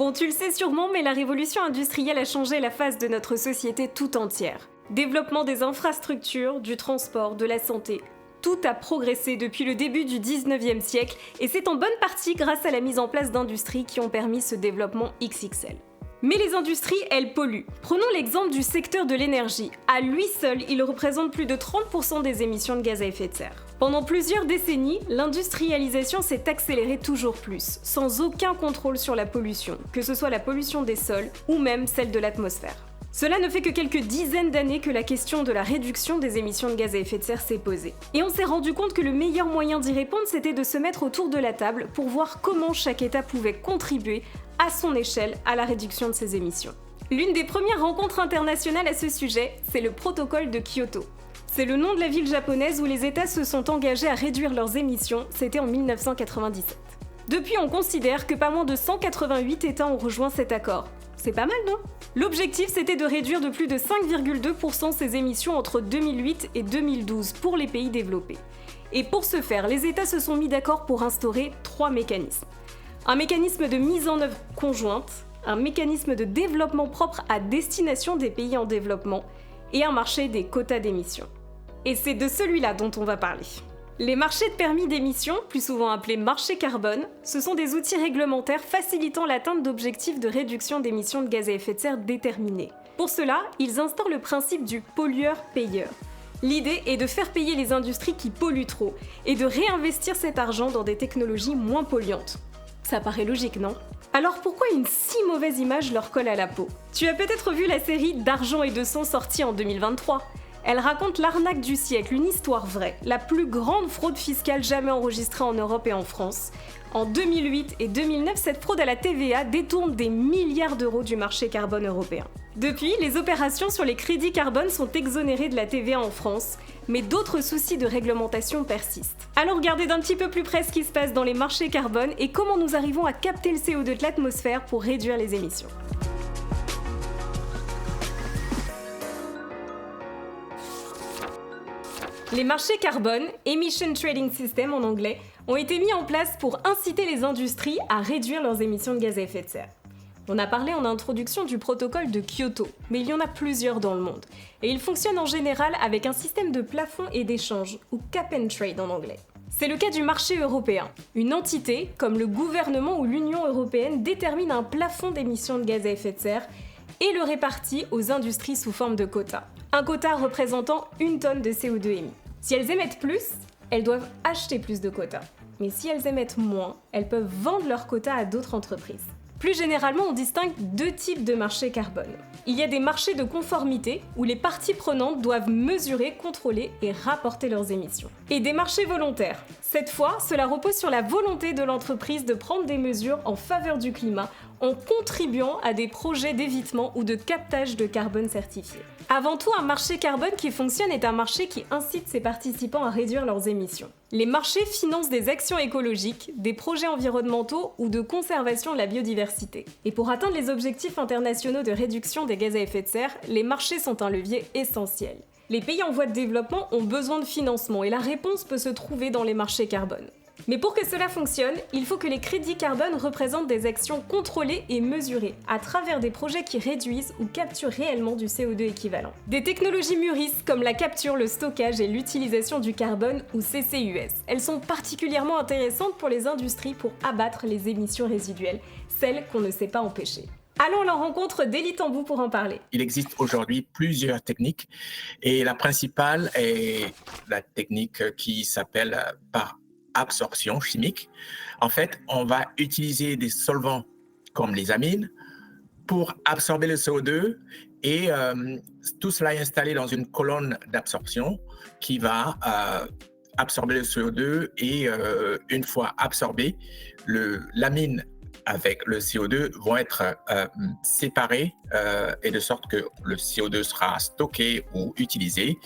Bon, tu le sais sûrement, mais la révolution industrielle a changé la face de notre société tout entière. Développement des infrastructures, du transport, de la santé, tout a progressé depuis le début du 19e siècle et c'est en bonne partie grâce à la mise en place d'industries qui ont permis ce développement XXL. Mais les industries, elles polluent. Prenons l'exemple du secteur de l'énergie. À lui seul, il représente plus de 30% des émissions de gaz à effet de serre. Pendant plusieurs décennies, l'industrialisation s'est accélérée toujours plus, sans aucun contrôle sur la pollution, que ce soit la pollution des sols ou même celle de l'atmosphère. Cela ne fait que quelques dizaines d'années que la question de la réduction des émissions de gaz à effet de serre s'est posée. Et on s'est rendu compte que le meilleur moyen d'y répondre, c'était de se mettre autour de la table pour voir comment chaque État pouvait contribuer à son échelle à la réduction de ses émissions. L'une des premières rencontres internationales à ce sujet, c'est le protocole de Kyoto. C'est le nom de la ville japonaise où les États se sont engagés à réduire leurs émissions, c'était en 1997. Depuis, on considère que pas moins de 188 États ont rejoint cet accord. C'est pas mal, non ? L'objectif, c'était de réduire de plus de 5,2% ces émissions entre 2008 et 2012 pour les pays développés. Et pour ce faire, les États se sont mis d'accord pour instaurer 3 mécanismes. Un mécanisme de mise en œuvre conjointe, un mécanisme de développement propre à destination des pays en développement et un marché des quotas d'émissions. Et c'est de celui-là dont on va parler. Les marchés de permis d'émission, plus souvent appelés marchés carbone, ce sont des outils réglementaires facilitant l'atteinte d'objectifs de réduction d'émissions de gaz à effet de serre déterminés. Pour cela, ils instaurent le principe du pollueur-payeur. L'idée est de faire payer les industries qui polluent trop et de réinvestir cet argent dans des technologies moins polluantes. Ça paraît logique, non ? Alors pourquoi une si mauvaise image leur colle à la peau ? Tu as peut-être vu la série D'argent et de sang sortie en 2023. Elle raconte l'arnaque du siècle, une histoire vraie, la plus grande fraude fiscale jamais enregistrée en Europe et en France. En 2008 et 2009, cette fraude à la TVA détourne des milliards d'euros du marché carbone européen. Depuis, les opérations sur les crédits carbone sont exonérées de la TVA en France, mais d'autres soucis de réglementation persistent. Alors regardez d'un petit peu plus près ce qui se passe dans les marchés carbone et comment nous arrivons à capter le CO2 de l'atmosphère pour réduire les émissions. Les marchés carbone, Emission Trading System en anglais, ont été mis en place pour inciter les industries à réduire leurs émissions de gaz à effet de serre. On a parlé en introduction du protocole de Kyoto, mais il y en a plusieurs dans le monde. Et ils fonctionnent en général avec un système de plafond et d'échange, ou cap and trade en anglais. C'est le cas du marché européen. Une entité, comme le gouvernement ou l'Union européenne, détermine un plafond d'émissions de gaz à effet de serre et le répartit aux industries sous forme de quotas. Un quota représentant 1 tonne de CO2 émis. Si elles émettent plus, elles doivent acheter plus de quotas. Mais si elles émettent moins, elles peuvent vendre leurs quotas à d'autres entreprises. Plus généralement, on distingue 2 types de marchés carbone. Il y a des marchés de conformité, où les parties prenantes doivent mesurer, contrôler et rapporter leurs émissions. Et des marchés volontaires. Cette fois, cela repose sur la volonté de l'entreprise de prendre des mesures en faveur du climat, en contribuant à des projets d'évitement ou de captage de carbone certifiés. Avant tout, un marché carbone qui fonctionne est un marché qui incite ses participants à réduire leurs émissions. Les marchés financent des actions écologiques, des projets environnementaux ou de conservation de la biodiversité. Et pour atteindre les objectifs internationaux de réduction des gaz à effet de serre, les marchés sont un levier essentiel. Les pays en voie de développement ont besoin de financement et la réponse peut se trouver dans les marchés carbone. Mais pour que cela fonctionne, il faut que les crédits carbone représentent des actions contrôlées et mesurées à travers des projets qui réduisent ou capturent réellement du CO2 équivalent. Des technologies mûrissent comme la capture, le stockage et l'utilisation du carbone ou CCUS. Elles sont particulièrement intéressantes pour les industries pour abattre les émissions résiduelles, celles qu'on ne sait pas empêcher. Allons à la rencontre d'Élie Tambou pour en parler. Il existe aujourd'hui plusieurs techniques et la principale est la technique qui s'appelle par absorption chimique. En fait, on va utiliser des solvants comme les amines pour absorber le CO2 et tout cela est installé dans une colonne d'absorption qui va absorber le CO2 et une fois absorbé, l'amine avec le CO2 vont être séparés et de sorte que le CO2 sera stocké ou utilisé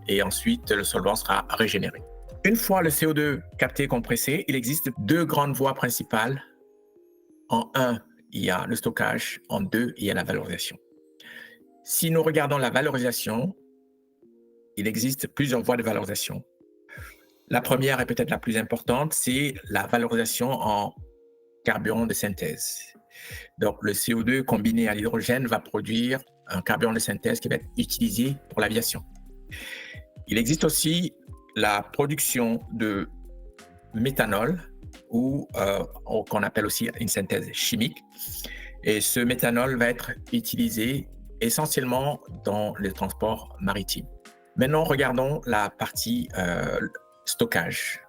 et ensuite le solvant sera régénéré. Une fois le CO2 capté et compressé, il existe 2 grandes voies principales. En 1, il y a le stockage. En 2, il y a la valorisation. Si nous regardons la valorisation, il existe plusieurs voies de valorisation. La première est peut-être la plus importante, c'est la valorisation en carburant de synthèse. Donc, le CO2 combiné à l'hydrogène va produire un carburant de synthèse qui va être utilisé pour l'aviation. Il existe aussi la production de méthanol, ou qu'on appelle aussi une synthèse chimique. Et ce méthanol va être utilisé essentiellement dans le transport maritime. Maintenant, regardons la partie stockage.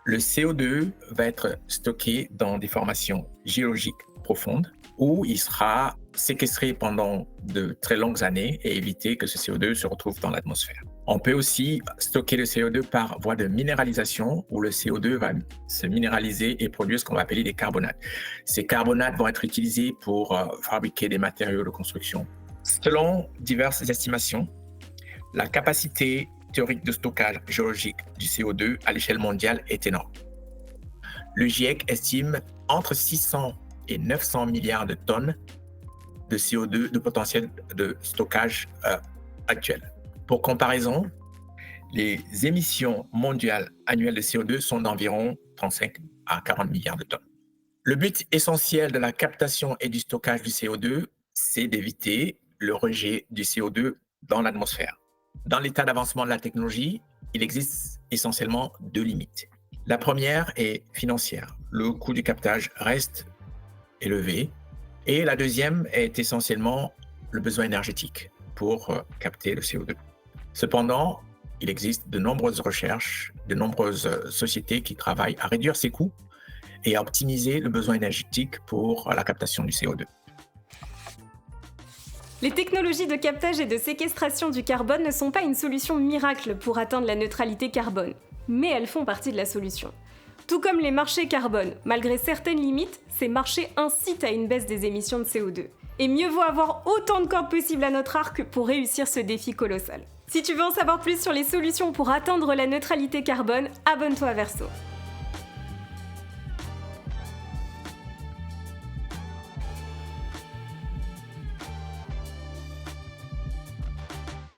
Le CO2 va être stocké dans des formations géologiques profondes où il sera séquestré pendant de très longues années et éviter que ce CO2 se retrouve dans l'atmosphère. On peut aussi stocker le CO2 par voie de minéralisation où le CO2 va se minéraliser et produire ce qu'on va appeler des carbonates. Ces carbonates vont être utilisés pour fabriquer des matériaux de construction. Selon diverses estimations, la capacité théorique de stockage géologique du CO2 à l'échelle mondiale est énorme. Le GIEC estime entre 600 et 900 milliards de tonnes de CO2 de potentiel de stockage actuel. Pour comparaison, les émissions mondiales annuelles de CO2 sont d'environ 35 à 40 milliards de tonnes. Le but essentiel de la captation et du stockage du CO2, c'est d'éviter le rejet du CO2 dans l'atmosphère. Dans l'état d'avancement de la technologie, il existe essentiellement deux limites. La première est financière. Le coût du captage reste élevé. Et la deuxième est essentiellement le besoin énergétique pour capter le CO2. Cependant, il existe de nombreuses recherches, de nombreuses sociétés qui travaillent à réduire ces coûts et à optimiser le besoin énergétique pour la captation du CO2. Les technologies de captage et de séquestration du carbone ne sont pas une solution miracle pour atteindre la neutralité carbone, mais elles font partie de la solution. Tout comme les marchés carbone, malgré certaines limites, ces marchés incitent à une baisse des émissions de CO2. Et mieux vaut avoir autant de cordes possibles à notre arc pour réussir ce défi colossal. Si tu veux en savoir plus sur les solutions pour atteindre la neutralité carbone, abonne-toi à Verso.